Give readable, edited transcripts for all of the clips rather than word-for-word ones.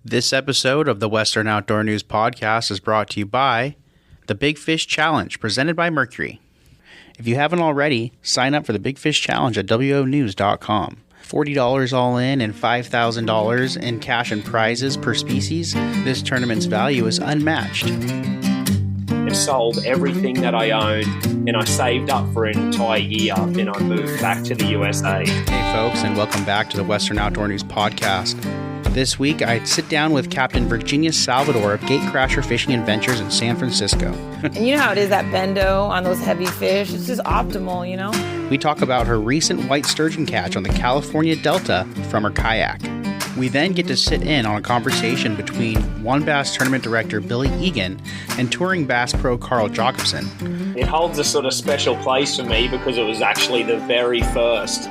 This episode of the Western Outdoor News Podcast is brought to you by the Big Fish Challenge, presented by Mercury. If you haven't already, sign up for the Big Fish Challenge at wonews.com. $40 all in and $5,000 in cash and prizes per species. This tournament's value is unmatched. I sold everything that I owned and I saved up for an entire year and I moved back to the USA. Hey folks, and welcome back to the Western Outdoor News Podcast. This week, I sit down with Captain Virginia Salvador of Gatecrasher Fishing Adventures in San Francisco. And you know how it is, that bendo on those heavy fish? It's just optimal, you know? We talk about her recent white sturgeon catch on the California Delta from her kayak. We then get to sit in on a conversation between WON Bass Tournament Director Billy Egan and touring bass pro Carl Jocumsen. It holds a sort of special place for me because it was actually the very first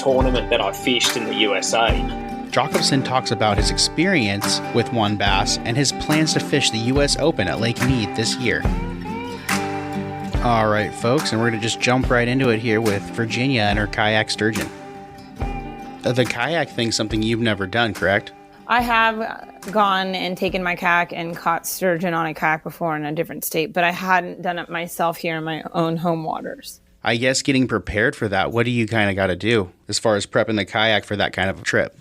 tournament that I fished in the USA. Jacobson talks about his experience with WON Bass and his plans to fish the U.S. Open at Lake Mead this year. All right, folks, and we're going to just jump right into it here with Virginia and her kayak sturgeon. The kayak thing's something you've never done, correct? I have gone and taken my kayak and caught sturgeon on a kayak before in a different state, but I hadn't done it myself here in my own home waters. I guess getting prepared for that, what do you kind of got to do as far as prepping the kayak for that kind of a trip?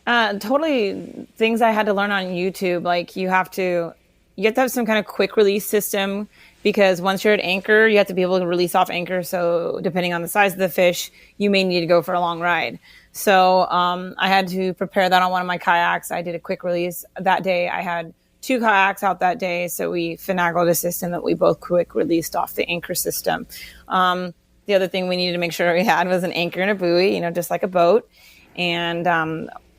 Totally things I had to learn on YouTube. Like you have to have some kind of quick release system because once you're at anchor, you have to be able to release off anchor. So depending on the size of the fish, you may need to go for a long ride. So I had to prepare that on one of my kayaks. I did a quick release that day. I had 2 kayaks out that day. So we finagled a system that we both quick released off the anchor system. The other thing we needed to make sure we had was an anchor and a buoy, just like a boat. And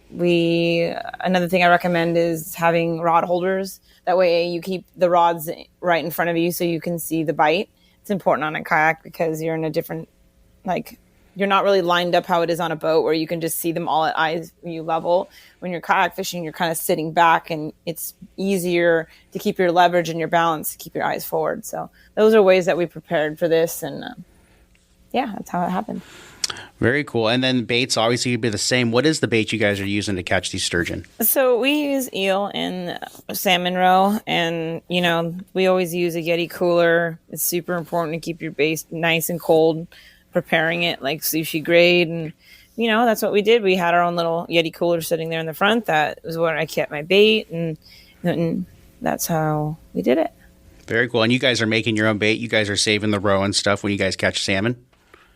another thing I recommend is having rod holders. That way you keep the rods right in front of you so you can see the bite. It's important on a kayak because you're in a different, you're not really lined up how it is on a boat where you can just see them all at eye view level. When you're kayak fishing, you're kind of sitting back and it's easier to keep your leverage and your balance, to keep your eyes forward. So those are ways that we prepared for this. And that's how it happened. Very cool. And then baits obviously would be the same. What is the bait you guys are using to catch these sturgeon? So we use eel and salmon roe, and we always use a Yeti cooler. It's super important to keep your bait nice and cold, preparing it like sushi grade. And that's what we did. We had our own little Yeti cooler sitting there in the front. That was where I kept my bait, and that's how we did it. Very cool. And you guys are making your own bait. You guys are saving the roe and stuff when you guys catch salmon?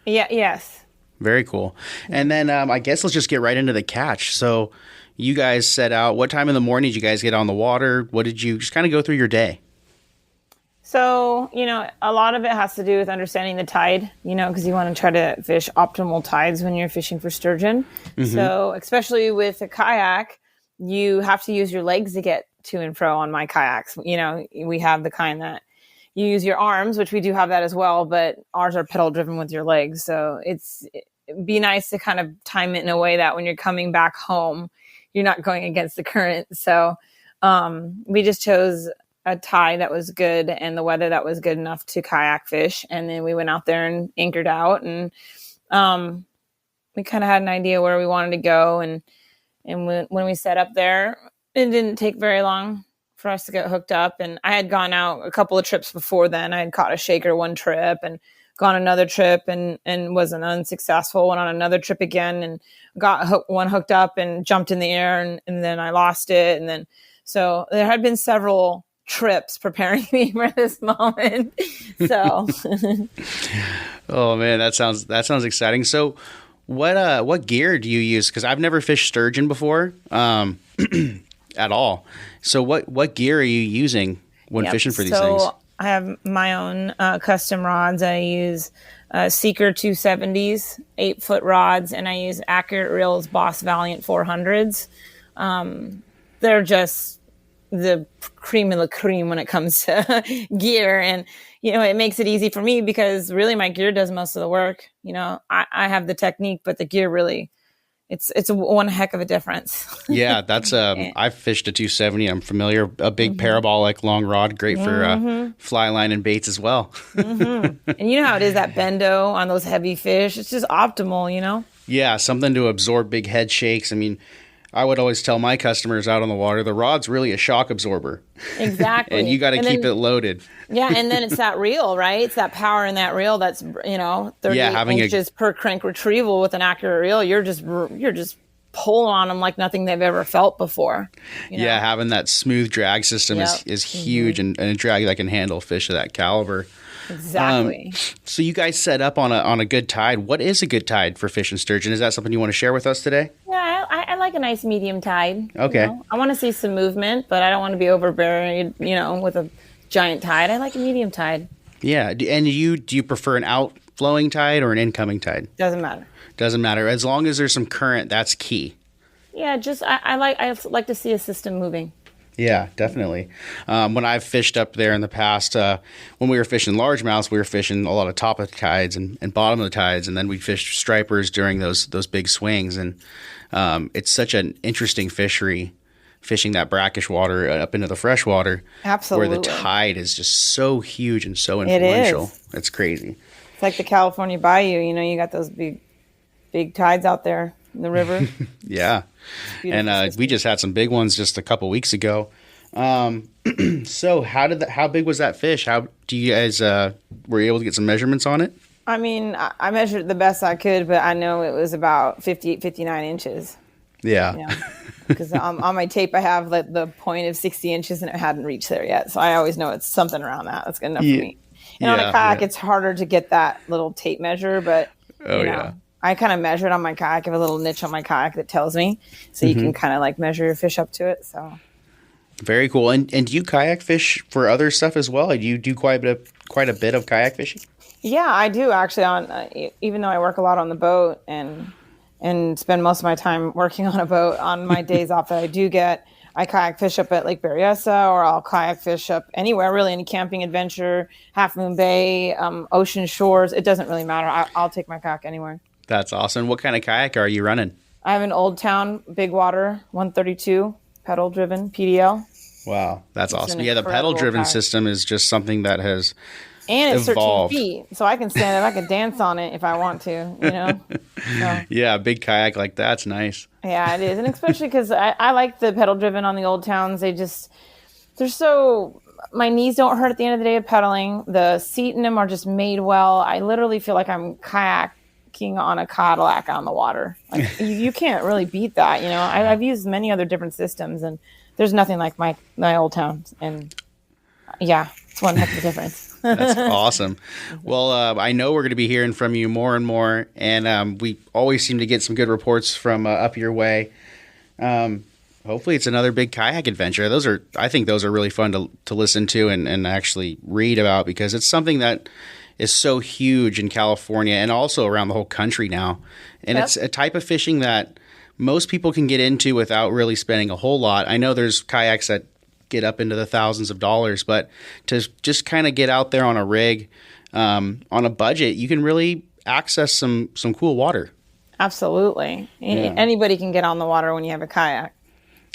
Yes. Very cool. And then I guess let's just get right into the catch. So you guys set out. What time in the morning did you guys get on the water? What did you just kind of go through your day? So, a lot of it has to do with understanding the tide, because you want to try to fish optimal tides when you're fishing for sturgeon. Mm-hmm. So especially with a kayak, you have to use your legs to get to and fro on my kayaks. We have the kind that you use your arms, which we do have that as well, but ours are pedal driven with your legs. So it'd be nice to kind of time it in a way that when you're coming back home, you're not going against the current. So we just chose a tide that was good and the weather that was good enough to kayak fish. And then we went out there and anchored out, and we kind of had an idea where we wanted to go. And when we set up there, it didn't take very long for us to get hooked up. And I had gone out a couple of trips before then. I had caught a shaker one trip and gone another trip and wasn't unsuccessful. Went on another trip again and got hooked up and jumped in the air and then I lost it. And then, so there had been several trips preparing me for this moment. So. Oh man, that sounds exciting. So what gear do you use? Cause I've never fished sturgeon before. At all. So what gear are you using when fishing for these things? So I have my own custom rods. I use Seeker 270s, 8-foot rods, and I use Accurate Reels Boss Valiant 400s. They're just the cream of the cream when it comes to gear. And, it makes it easy for me because really my gear does most of the work. I have the technique, but the gear really, it's one heck of a difference. Yeah, that's I've fished a 270. I'm familiar. A big parabolic long rod, great for fly line and baits as well. Mm-hmm. And you know how it is, that bendo on those heavy fish. It's just optimal, Yeah, something to absorb big head shakes. I mean, I would always tell my customers out on the water, the rod's really a shock absorber. Exactly. And you got to keep it loaded. Yeah, and then it's that reel, right? It's that power in that reel that's, 30 inches per crank retrieval with an accurate reel. You're just pulling on them like nothing they've ever felt before. Yeah, having that smooth drag system is huge, and a drag that can handle fish of that caliber. Exactly. So you guys set up on a good tide. What is a good tide for fishing sturgeon? Is that something you want to share with us today? Yeah, I like a nice medium tide. Okay. I want to see some movement, but I don't want to be overburied, with a giant tide. I like a medium tide. Yeah. And do you prefer an outflowing tide or an incoming tide? Doesn't matter. Doesn't matter. As long as there's some current, that's key. Yeah, I like to see a system moving. Yeah, definitely. When I've fished up there in the past, when we were fishing largemouths, we were fishing a lot of top of the tides and bottom of the tides, and then we fished stripers during those big swings. And it's such an interesting fishery, fishing that brackish water up into the freshwater. Absolutely. Where the tide is just so huge and so influential. It is. It's crazy. It's like the California Bayou. You got those big tides out there in the river. Yeah. And we just had some big ones just a couple weeks ago. So how big was that fish? How do you guys were you able to get some measurements on it? I mean, I measured the best I could, but I know it was about 59 inches. Yeah. Because on my tape I have the point of 60 inches and it hadn't reached there yet. So I always know it's something around that. That's good enough for me. And on a kayak, it's harder to get that little tape measure, but I kind of measure it on my kayak. I have a little niche on my kayak that tells me, so you can kind of like measure your fish up to it. So very cool. And do you kayak fish for other stuff as well? Do you do quite a bit of kayak fishing? Yeah, I do actually. Even though I work a lot on the boat and spend most of my time working on a boat, on my days off that I do get, I kayak fish up at Lake Berryessa, or I'll kayak fish up anywhere, really, any camping adventure, Half Moon Bay, ocean shores. It doesn't really matter. I'll take my kayak anywhere. That's awesome. What kind of kayak are you running? I have an Old Town Big Water 132 pedal driven PDL. Wow, that's awesome. Yeah, the pedal driven system is just something that has it's evolved. 13 feet, so I can stand it. I can dance on it if I want to. So, yeah, a big kayak like that's nice. Yeah, it is, and especially because I like the pedal driven on the Old Towns. They're so. My knees don't hurt at the end of the day of pedaling. The seat in them are just made well. I literally feel like I'm kayaking on a Cadillac on the water. Like you can't really beat that. I've used many other different systems, and there's nothing like my Old Town. And yeah, it's one heck of a difference. That's awesome. Well, I know we're going to be hearing from you more and more, and we always seem to get some good reports from up your way. Hopefully it's another big kayak adventure. I think those are really fun to listen to and actually read about, because it's something that is so huge in California and also around the whole country now. And It's a type of fishing that most people can get into without really spending a whole lot. I know there's kayaks that get up into the thousands of dollars, but to just kind of get out there on a rig, on a budget, you can really access some cool water. Absolutely. Yeah. Anybody can get on the water when you have a kayak.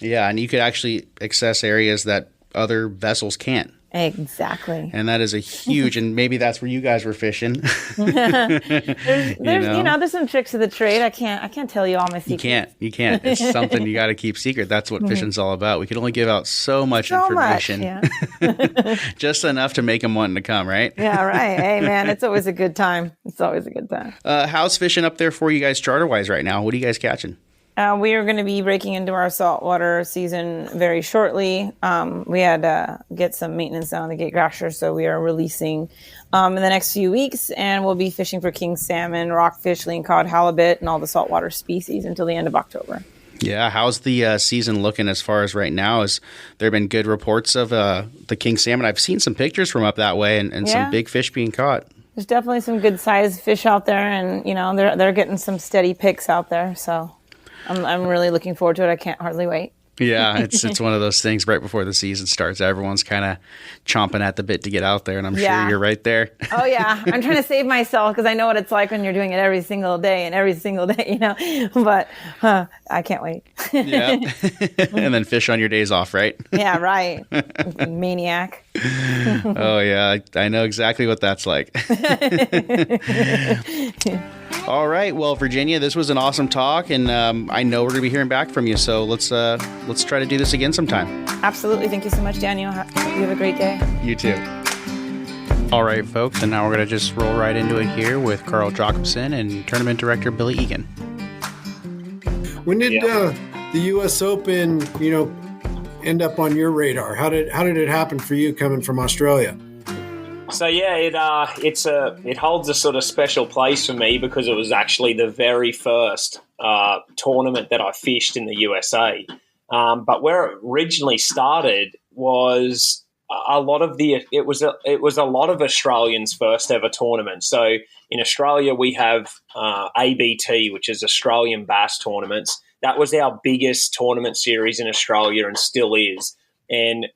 Yeah, and you could actually access areas that other vessels can't. Exactly. And that is a huge, and maybe that's where you guys were fishing. There's some tricks of the trade. I can't tell you all my secrets. You can't. It's something you got to keep secret. That's what fishing's all about. We can only give out so much information. Yeah. Just enough to make them wanting to come, right? Yeah, right. Hey, man, it's always a good time. How's fishing up there for you guys charter-wise right now? What are you guys catching? We are going to be breaking into our saltwater season very shortly. We had to get some maintenance done on the Gatecrasher, so we are releasing in the next few weeks, and we'll be fishing for king salmon, rockfish, lean cod, halibut, and all the saltwater species until the end of October. Yeah, how's the season looking as far as right now? Has there been good reports of the king salmon? I've seen some pictures from up that way and some big fish being caught. There's definitely some good sized fish out there, and they're getting some steady picks out there, so I'm really looking forward to it. I can't hardly wait. Yeah, it's one of those things right before the season starts. Everyone's kind of chomping at the bit to get out there, and I'm sure you're right there. Oh, yeah. I'm trying to save myself because I know what it's like when you're doing it every single day, But I can't wait. Yeah. And then fish on your days off, right? Yeah, right. Maniac. Oh, yeah. I know exactly what that's like. All right. Well, Virginia, this was an awesome talk, and I know we're going to be hearing back from you. So let's try to do this again sometime. Absolutely. Thank you so much, Daniel. You have a great day. You too. All right, folks, and now we're going to just roll right into it here with Carl Jocumsen and tournament director Billy Egan. When did the U.S. Open, end up on your radar? How did it happen for you coming from Australia? So it holds a sort of special place for me because it was actually the very first tournament that I fished in the USA. But where it originally started was it was a lot of Australians' first ever tournament. So in Australia we have ABT, which is Australian Bass Tournaments. That was our biggest tournament series in Australia and still is. And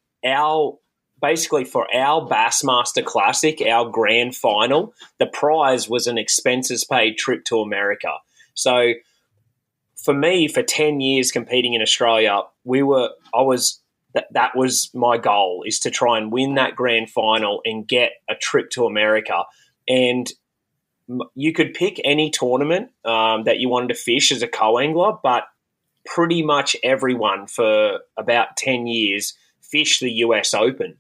basically for our Bassmaster Classic, our grand final, the prize was an expenses paid trip to America. So for me, for 10 years competing in Australia, that was my goal, is to try and win that grand final and get a trip to America. And you could pick any tournament that you wanted to fish as a co-angler, but pretty much everyone for about 10 years fished the US Open.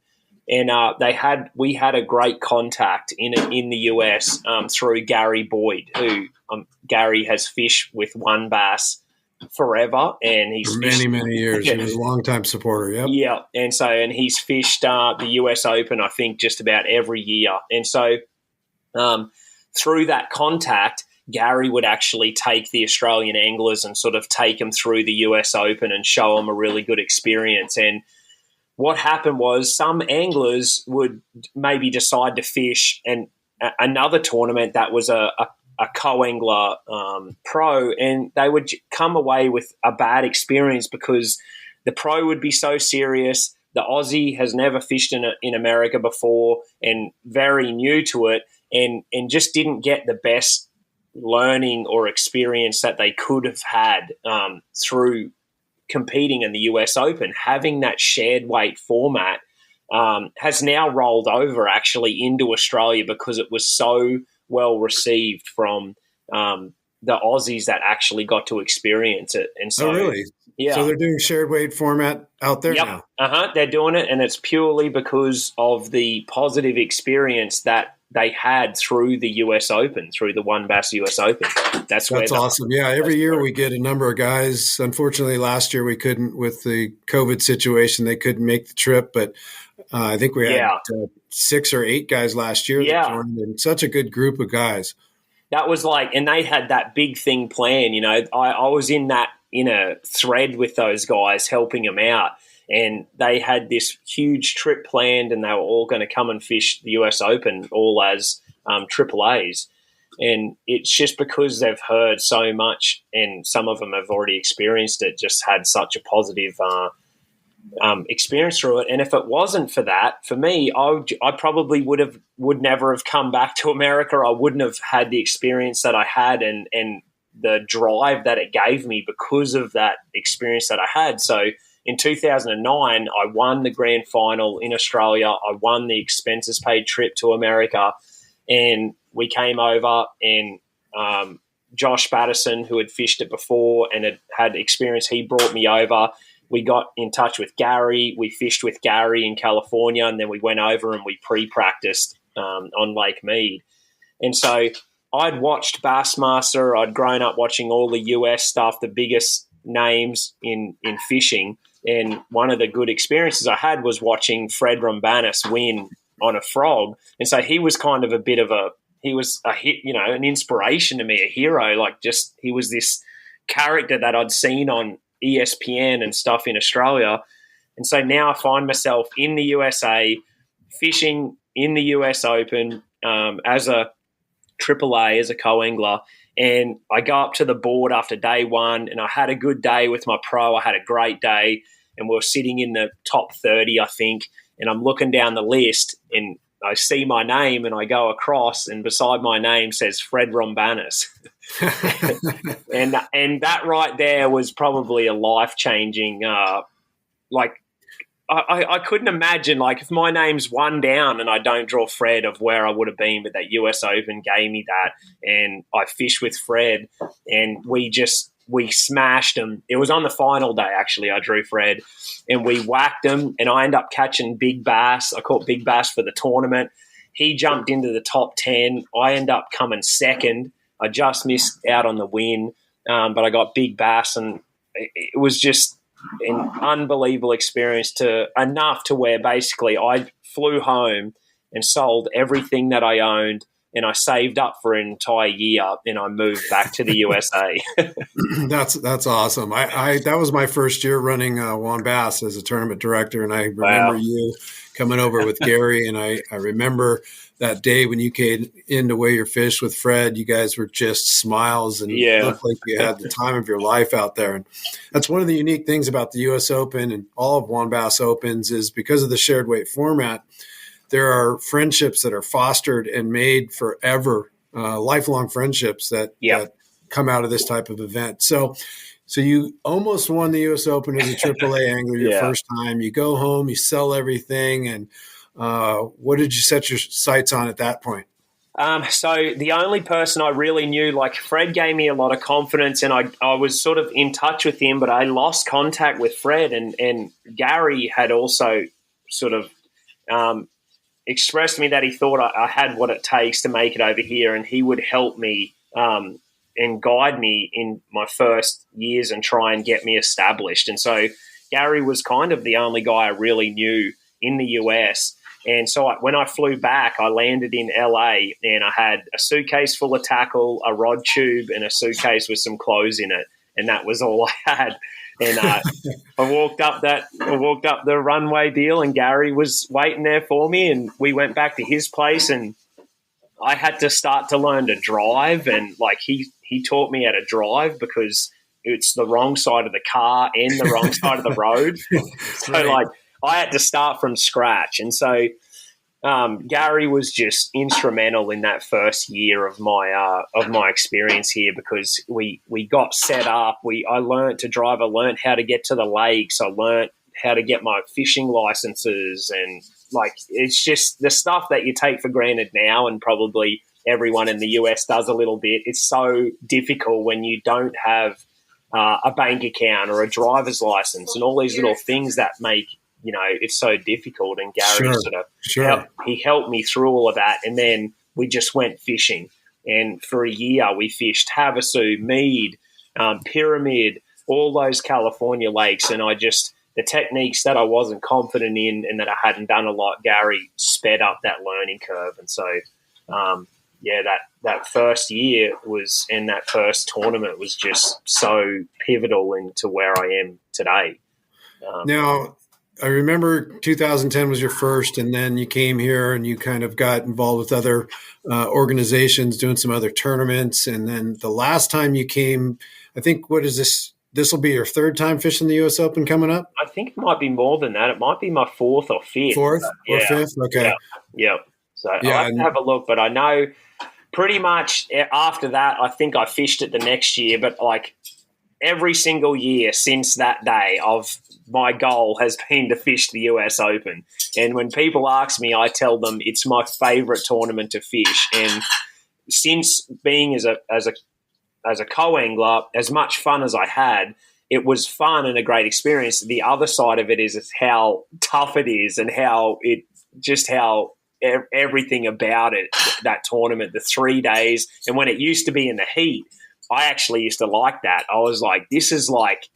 And we had a great contact in the US through Gary Boyd, who Gary has fished with One Bass forever, and he's for many years. He was a longtime supporter. Yep. Yeah, and he's fished the US Open, I think, just about every year. And so through that contact, Gary would actually take the Australian anglers and sort of take them through the US Open and show them a really good experience. And what happened was some anglers would maybe decide to fish another tournament that was a co-angler pro, and they would come away with a bad experience because the pro would be so serious. The Aussie has never fished in America before and very new to it, and just didn't get the best learning or experience that they could have had through competing in the US Open. Having that shared weight format has now rolled over actually into Australia because it was so well received from the Aussies that actually got to experience it. And so, oh, really? Yeah. So they're doing shared weight format out there now? They're doing it, and it's purely because of the positive experience that they had through the US Open, through the One Bass US Open. That's awesome. Yeah, every year we get a number of guys. Unfortunately, last year we couldn't with the COVID situation. They couldn't make the trip, but I think we had 6 or 8 guys last year that joined, and such a good group of guys. That was and they had that big thing planned. I was in a thread with those guys helping them out. And they had this huge trip planned, and they were all going to come and fish the US Open, all as Triple A's. And it's just because they've heard so much, and some of them have already experienced it, just had such a positive experience through it. And if it wasn't for that, for me, I probably would never have come back to America. I wouldn't have had the experience that I had and the drive that it gave me because of that experience that I had. So in 2009, I won the grand final in Australia. I won the expenses paid trip to America, and we came over, and Josh Batterson, who had fished it before and had experience, he brought me over. We got in touch with Gary. We fished with Gary in California, and then we went over and we pre-practiced on Lake Mead. And so I'd watched Bassmaster. I'd grown up watching all the US stuff, the biggest names in fishing. And one of the good experiences I had was watching Fred Rombanis win on a frog. And so he was kind of an inspiration to me, a hero. He was this character that I'd seen on ESPN and stuff in Australia. And so now I find myself in the USA fishing in the US Open as a AAA, as a co-angler. And I go up to the board after day one, and I had a good day with my pro. I had a great day, and we were sitting in the top 30, I think, and I'm looking down the list, and I see my name, and I go across, and beside my name says Fred Rombanis. and that right there was probably a life-changing I couldn't imagine, like, if my name's one down and I don't draw Fred, of where I would have been. But that US Open gave me that, and I fished with Fred, and we smashed him. It was on the final day, actually. I drew Fred, and we whacked him, and I ended up catching big bass. I caught big bass for the tournament. He jumped into the top 10. I ended up coming second. I just missed out on the win, but I got big bass, and it was just an unbelievable experience, enough to where basically I flew home and sold everything that I owned, and I saved up for an entire year, and I moved back to the USA. That's awesome. That was my first year running Juan Bass as a tournament director, and I remember you coming over with Gary, and I remember that day when you came in to weigh your fish with Fred. You guys were just smiles, and looked like you had the time of your life out there. And that's one of the unique things about the U.S. Open and all of Juan Bass Opens is because of the shared weight format, there are friendships that are fostered and made forever, lifelong friendships that come out of this type of event. So you almost won the U.S. Open as a AAA angler your first time. You go home, you sell everything, and what did you set your sights on at that point? So the only person I really knew, like Fred gave me a lot of confidence, and I was sort of in touch with him, but I lost contact with Fred, and Gary had also sort of expressed to me that he thought I had what it takes to make it over here, and he would help me and guide me in my first years and try and get me established. And so Gary was kind of the only guy I really knew in the US. And so when I flew back, I landed in LA, and I had a suitcase full of tackle, a rod tube, and a suitcase with some clothes in it. And that was all I had. And I walked up the runway deal, and Gary was waiting there for me, and we went back to his place, and I had to start to learn to drive. And like he taught me how to drive because it's the wrong side of the car and the wrong side of the road. So like I had to start from scratch. And so Gary was just instrumental in that first year of my experience here, because we got set up. I learned to drive. I learned how to get to the lakes. I learned how to get my fishing licenses, and like it's just the stuff that you take for granted now, and probably everyone in the US does a little bit. It's so difficult when you don't have a bank account or a driver's license and all these little things that make it's so difficult. And Gary he helped me through all of that. And then we just went fishing. And for a year we fished Havasu, Mead, Pyramid, all those California lakes. And the techniques that I wasn't confident in and that I hadn't done a lot, Gary sped up that learning curve. And so, that first year and that first tournament was just so pivotal into where I am today. Now, I remember 2010 was your first, and then you came here and you kind of got involved with other organizations doing some other tournaments. And then the last time you came, I think, what is this? This will be your third time fishing the U.S. Open coming up? I think it might be more than that. It might be my fourth or fifth. Fourth or fifth? Okay. Yeah. So I'll have to have a look, but I know pretty much after that, I think I fished it the next year, but like every single year since that day, my goal has been to fish the US Open. And when people ask me, I tell them it's my favorite tournament to fish. And since being as a co-angler, as much fun as I had, it was fun and a great experience. The other side of it is how tough it is, and how everything about it, that tournament, the 3 days. And when it used to be in the heat, I actually used to like that. I was like, this is like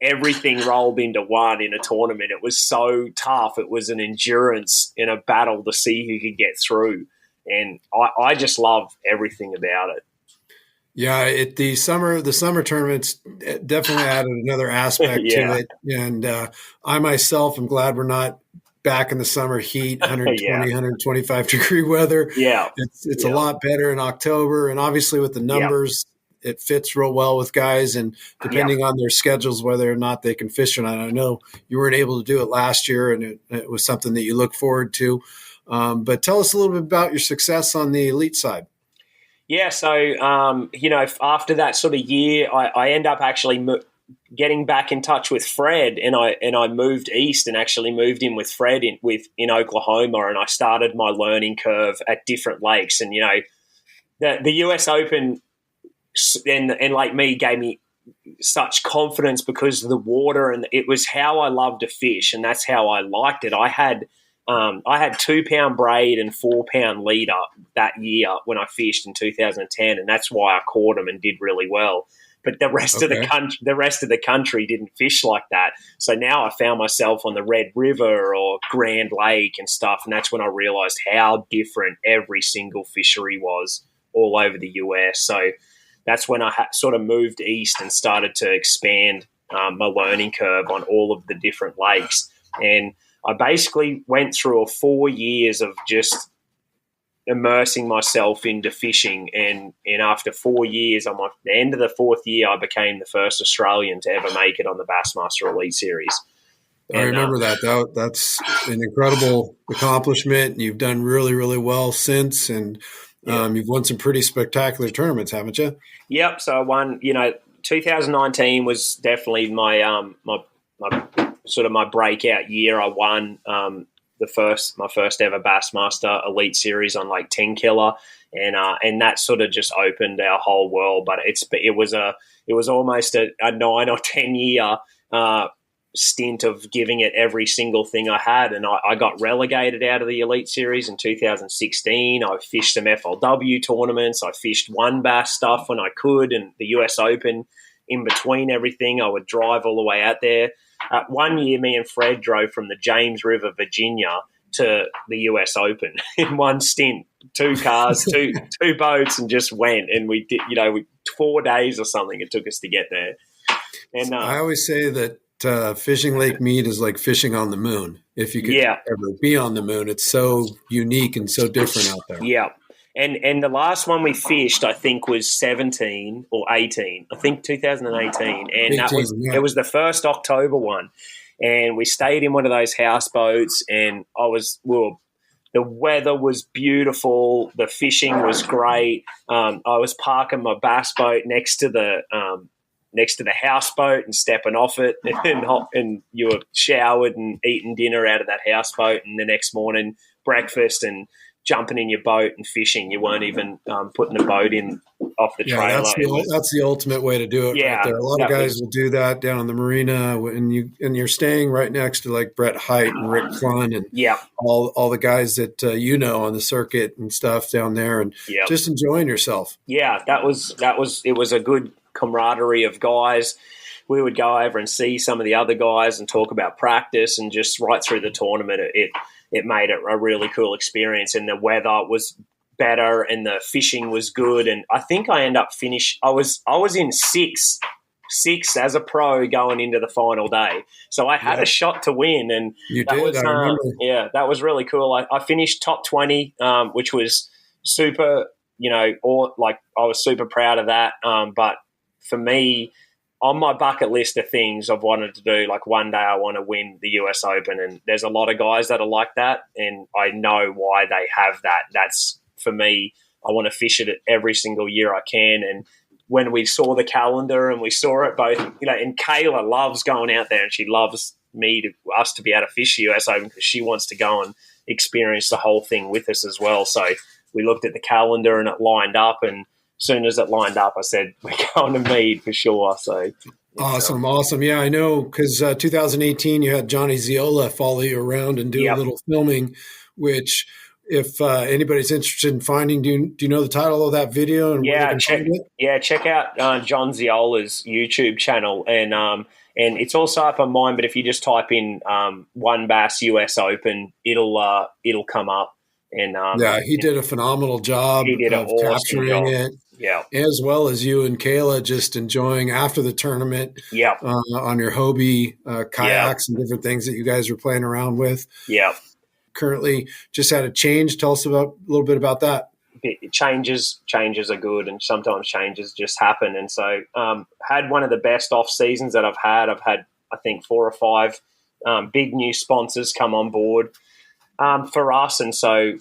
everything rolled into one in a tournament. It was so tough. It was an endurance in a battle to see who could get through. And I just love everything about it. Yeah, the summer tournaments definitely added another aspect to it. And I myself am glad we're not back in the summer heat, 120, 125 degree weather. Yeah. It's a lot better in October. And obviously with the numbers, it fits real well with guys, and depending on their schedules, whether or not they can fish or not. I know you weren't able to do it last year, and it was something that you look forward to. But tell us a little bit about your success on the elite side. Yeah, so, after that sort of year, I end up actually getting back in touch with Fred, and I moved east and actually moved in with Fred in Oklahoma, and I started my learning curve at different lakes. And the US Open and like me gave me such confidence because of the water, and it was how I loved to fish, and that's how I liked it. I had 2-pound braid and 4-pound leader that year when I fished in 2010, and that's why I caught them and did really well. But the rest of the country didn't fish like that. So now I found myself on the Red River or Grand Lake and stuff, and that's when I realized how different every single fishery was all over the US. So that's when I sort of moved east and started to expand my learning curve on all of the different lakes. And I basically went through 4 years of just immersing myself into fishing. And after 4 years, on the end of the 4th year, I became the first Australian to ever make it on the Bassmaster Elite Series. I remember that. That's an incredible accomplishment. You've done really, really well since, and you've won some pretty spectacular tournaments, haven't you? Yep. So I won, 2019 was definitely my my breakout year. I won my first ever Bassmaster Elite Series on Lake 10 Killer, and that sort of just opened our whole world. But it was almost a 9 or 10 year stint of giving it every single thing I had, and I got relegated out of the Elite Series in 2016. I fished some FLW tournaments. I fished one bass stuff when I could, and the US Open in between everything. I would drive all the way out there. 1 year, me and Fred drove from the James River, Virginia, to the US Open in one stint. 2 cars, two boats, and just went. And we did, 4 days or something it took us to get there. And I always say that fishing Lake Mead is like fishing on the moon. If you could ever be on the moon, it's so unique and so different out there. Yeah. And the last one we fished, I think, was 17 or 18. I think 2018. And it was the first October one. And we stayed in one of those houseboats, and the weather was beautiful. The fishing was great. I was parking my bass boat next to the houseboat and stepping off it, and you were showered and eating dinner out of that houseboat, and the next morning breakfast and jumping in your boat and fishing. You weren't even putting the boat in off the trailer. That's the ultimate way to do it. Yeah, right there. A lot of guys will do that down on the marina, and you're staying right next to like Brett Height and Rick Klun and all the guys that on the circuit and stuff down there, and just enjoying yourself. Yeah, it was a good camaraderie of guys. We would go over and see some of the other guys and talk about practice, and just right through the tournament, it made it a really cool experience. And the weather was better, and the fishing was good. And I think I ended up I was in six as a pro going into the final day. So I had a shot to win, and that was really cool. I finished top 20, which was super, I was super proud of that. But for me, on my bucket list of things I've wanted to do, like one day I want to win the US Open, and there's a lot of guys that are like that, and I know why they have that. That's, for me, I want to fish it every single year I can. And when we saw the calendar and we saw it both, and Kayla loves going out there, and she loves us to be able to fish the US Open because she wants to go and experience the whole thing with us as well. So we looked at the calendar and it lined up, and as soon as it lined up, I said, we're going to Mead for sure. So Awesome. Yeah, I know, because 2018 you had Johnny Ziola follow you around and do a little filming, which if anybody's interested in finding, do you know the title of that video? And check out John Ziola's YouTube channel, and it's also up on mine. But if you just type in One Bass US Open, it'll come up. And he did a phenomenal job of capturing it. Yeah, as well as you and Kayla just enjoying after the tournament. On your Hobie kayaks and different things that you guys were playing around with. Yeah. Currently, just had a change. Tell us a little bit about that. Changes are good, and sometimes changes just happen. And so, had one of the best off seasons that I've had. I've had, I think, 4 or 5 big new sponsors come on board for us, and so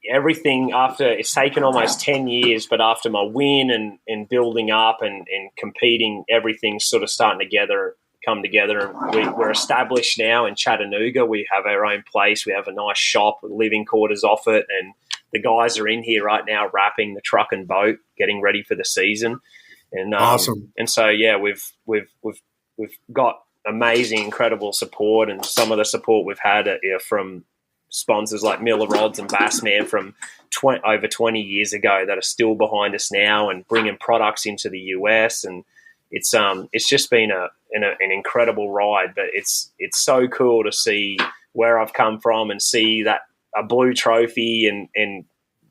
everything after it's taken almost 10 years, but after my win and building up and competing, everything's sort of starting to come together. And we're established now in Chattanooga. We have our own place. We have a nice shop, living quarters off it. And the guys are in here right now wrapping the truck and boat, getting ready for the season. And awesome. And so, yeah, we've got amazing, incredible support, and some of the support we've had from sponsors like Miller Rods and Bassman from over 20 years ago that are still behind us now and bringing products into the US. And it's just been an incredible ride, but it's so cool to see where I've come from and see that a blue trophy and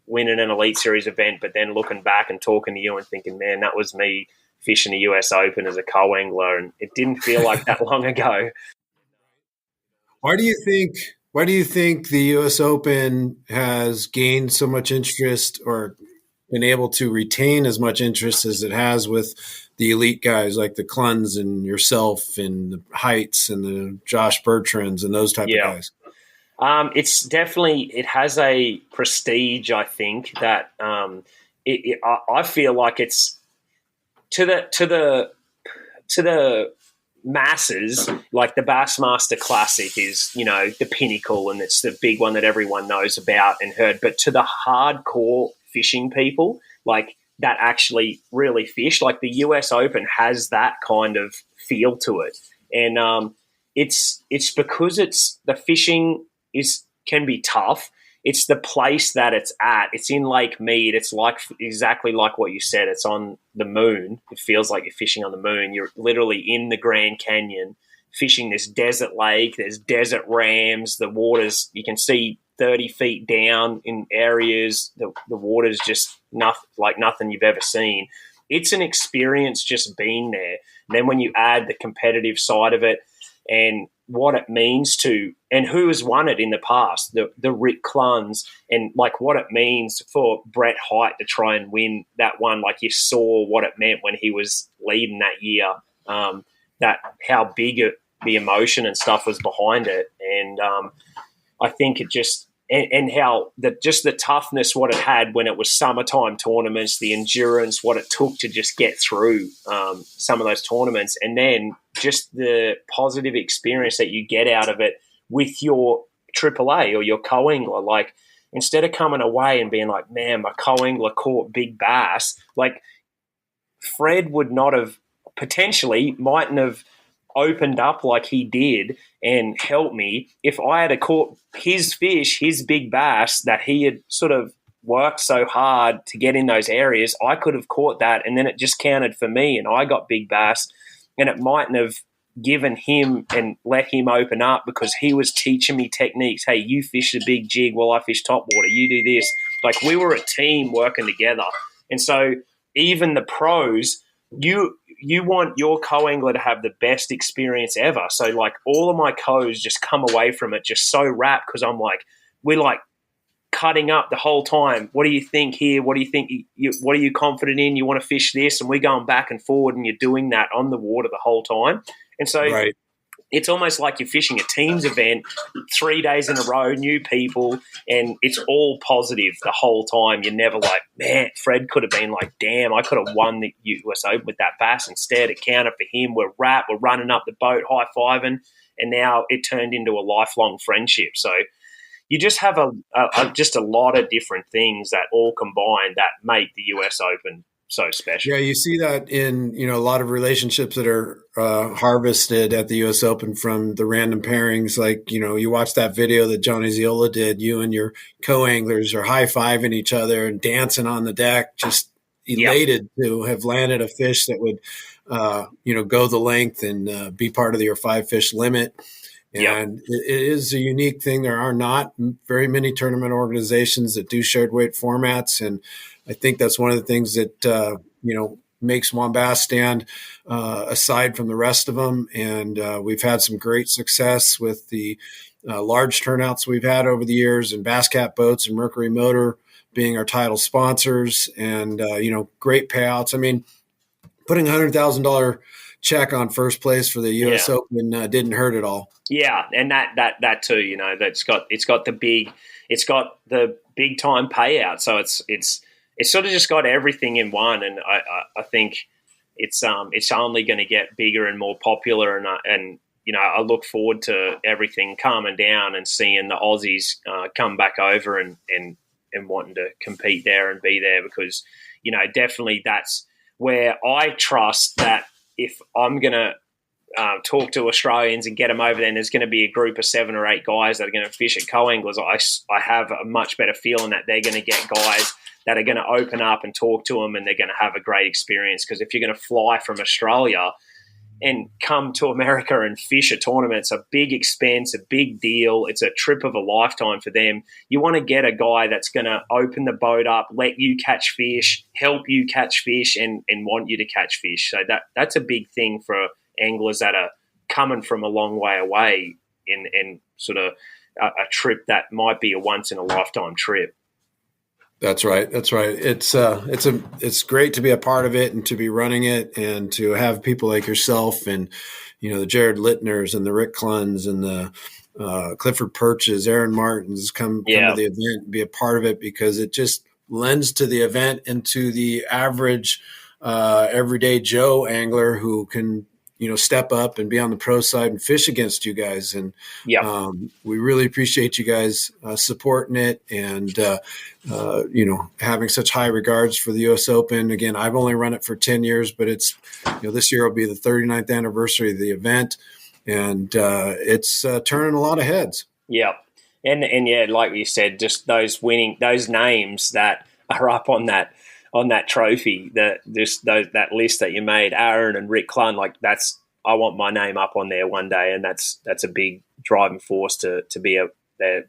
winning an Elite Series event, but then looking back and talking to you and thinking, man, that was me fishing the US Open as a co-angler, and it didn't feel like that long ago. Why do you think the US Open has gained so much interest or been able to retain as much interest as it has with the elite guys like the Cluns and yourself and the Heights and the Josh Bertrands and those type of guys? It's definitely, it has a prestige, I think, that I feel like it's to the masses, like the Bassmaster Classic is, the pinnacle, and it's the big one that everyone knows about and heard. But to the hardcore fishing people, like that actually really fish, like the US Open has that kind of feel to it. And it's because the fishing can be tough. It's the place that it's at. It's in Lake Mead. It's exactly like what you said. It's on the moon. It feels like you're fishing on the moon. You're literally in the Grand Canyon fishing this desert lake. There's desert rams. The water's, you can see 30 feet down in areas. The water's just nothing you've ever seen. It's an experience just being there. And then when you add the competitive side of it and what it means to, and who has won it in the past, the Rick Cluns, and like what it means for Brett Hite to try and win that one. Like you saw what it meant when he was leading that year, that how big the emotion and stuff was behind it. And I think it just, and how just the toughness, what it had when it was summertime tournaments, the endurance, what it took to just get through some of those tournaments, and then just the positive experience that you get out of it with your AAA or your co-angler. Like instead of coming away and being like, man, my co-angler caught big bass, like Fred would not have mightn't have opened up like he did and helped me if I had caught his fish, his big bass that he had sort of worked so hard to get in those areas. I could have caught that, and then it just counted for me, and I got big bass, and it mightn't have given him and let him open up because he was teaching me techniques. Hey, you fish a big jig while I fish topwater. You do this. Like we were a team working together. And so even the pros, you want your co-angler to have the best experience ever. So like all of my co's just come away from it just so wrapped because I'm like, we're like cutting up the whole time. What do you think here? What do you think? What are you confident in? You want to fish this? And we're going back and forward, and you're doing that on the water the whole time. And so It's almost like you're fishing a teams event 3 days in a row, new people, and it's all positive the whole time. You're never like, man, Fred could have been like, damn, I could have won the US Open with that bass. Instead, it counted for him. We're running up the boat, high-fiving, and now it turned into a lifelong friendship. So you just have just a lot of different things that all combine that make the US Open so special. Yeah, you see that in a lot of relationships that are harvested at the U.S. Open from the random pairings. Like you watch that video that Johnny Ziola did. You and your co-anglers are high-fiving each other and dancing on the deck, just elated to have landed a fish that would go the length and be part of your 5-fish limit. And it is a unique thing. There are not very many tournament organizations that do shared weight formats, and I think that's one of the things that makes WON Bass stand aside from the rest of them. And we've had some great success with the large turnouts we've had over the years, and Bass Cat Boats and Mercury Motor being our title sponsors, and great payouts. I mean, putting $100,000 check on first place for the U.S. Open didn't hurt at all. Yeah, and that too, you know, it's got the big time payout, so it's sort of just got everything in one, and I think it's only going to get bigger and more popular, and you know, I look forward to everything calming down and seeing the Aussies come back over and wanting to compete there and be there, because, you know, definitely that's where I trust that if I'm going to talk to Australians and get them over there, and there's going to be a group of 7 or 8 guys that are going to fish at co-anglers, I have a much better feeling that they're going to get guys that are going to open up and talk to them, and they're going to have a great experience. Because if you're going to fly from Australia and come to America and fish a tournament, it's a big expense, a big deal. It's a trip of a lifetime for them. You want to get a guy that's going to open the boat up, let you catch fish, help you catch fish, and want you to catch fish. So that's a big thing for anglers that are coming from a long way away in sort of a trip that might be a once-in-a-lifetime trip. That's right. That's right. It's great to be a part of it and to be running it, and to have people like yourself and, you know, the Jared Littners and the Rick Cluns and the Clifford Perches, Aaron Martins come to the event, be a part of it, because it just lends to the event and to the average everyday Joe angler who can, you know, step up and be on the pro side and fish against you guys. And we really appreciate you guys supporting it and, you know, having such high regards for the U.S. Open. Again, I've only run it for 10 years, but it's, you know, this year will be the 39th anniversary of the event, and it's turning a lot of heads. Yeah. And yeah, like you said, just those names that are up on that trophy, that list that you made, Aaron and Rick Clun, like I want my name up on there one day, and that's a big driving force to be the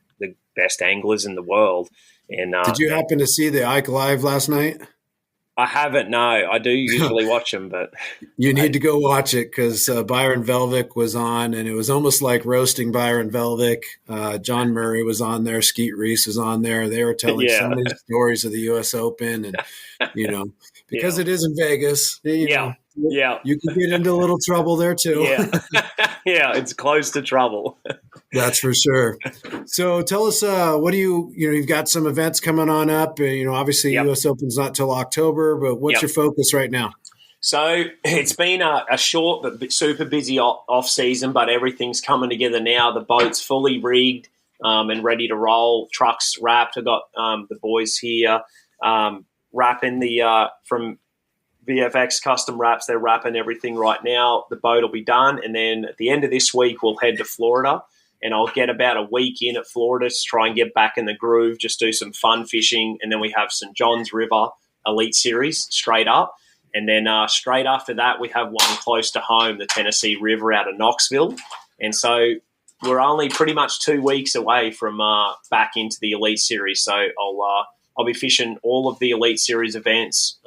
best anglers in the world. And did you happen to see the Ike Live last night? I haven't. No, I do usually watch them, but you need to go watch it, because Byron Velvick was on, and it was almost like roasting Byron Velvick. John Murray was on there. Skeet Reese was on there. They were telling so many stories of the U.S. Open, and, you know, because it is in Vegas, you know, you can get into a little trouble there too. Yeah, it's close to trouble. That's for sure. So tell us, what do you've got some events coming on up. You know, obviously U.S. Open's not till October, but what's your focus right now? So it's been a short but super busy off season, but everything's coming together now. The boat's fully rigged and ready to roll. Trucks wrapped. I've got the boys here wrapping from VFX Custom Wraps. They're wrapping everything right now. The boat will be done, and then at the end of this week we'll head to Florida, and I'll get about a week in at Florida to try and get back in the groove, just do some fun fishing, and then we have St. John's River Elite Series straight up, and then straight after that we have one close to home, the Tennessee River out of Knoxville, and so we're only pretty much 2 weeks away from back into the Elite Series. So I'll be fishing all of the Elite Series events.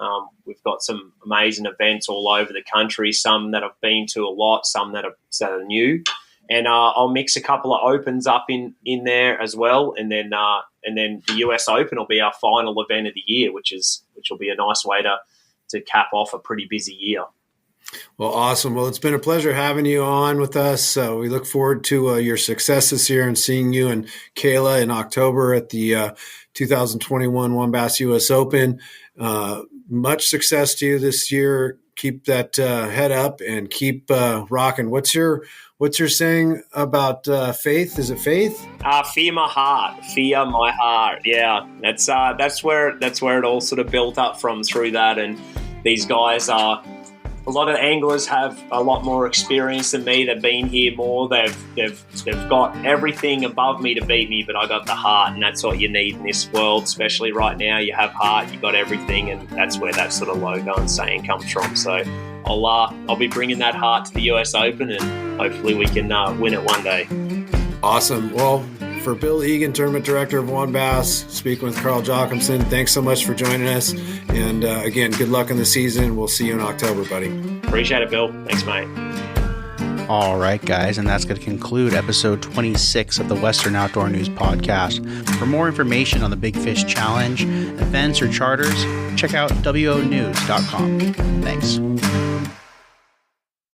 We've got some amazing events all over the country, some that I've been to a lot, some that are new. And I'll mix a couple of opens up in there as well. And then the US Open will be our final event of the year, which will be a nice way to cap off a pretty busy year. Well, awesome. Well, it's been a pleasure having you on with us. We look forward to your success this year and seeing you and Kayla in October at the 2021 WOMBASS U.S. Open. Much success to you this year. Keep that head up and keep rocking. What's your saying about faith? Is it faith? Fear my heart. Fear my heart. Yeah, that's where it all sort of built up from through that. And these guys are. A lot of anglers have a lot more experience than me. They've been here more. They've got everything above me to beat me, but I got the heart, and that's what you need in this world, especially right now. You have heart, you got everything, and that's where that sort of logo and saying comes from. So I'll be bringing that heart to the US Open, and hopefully we can win it one day. Awesome. Well, for Bill Egan, Tournament Director of WOMBASS, speaking with Carl Jocumsen, thanks so much for joining us. And again, good luck in the season. We'll see you in October, buddy. Appreciate it, Bill. Thanks, mate. All right, guys, and that's going to conclude episode 26 of the Western Outdoor News Podcast. For more information on the Big Fish Challenge, events, or charters, check out wonews.com. Thanks.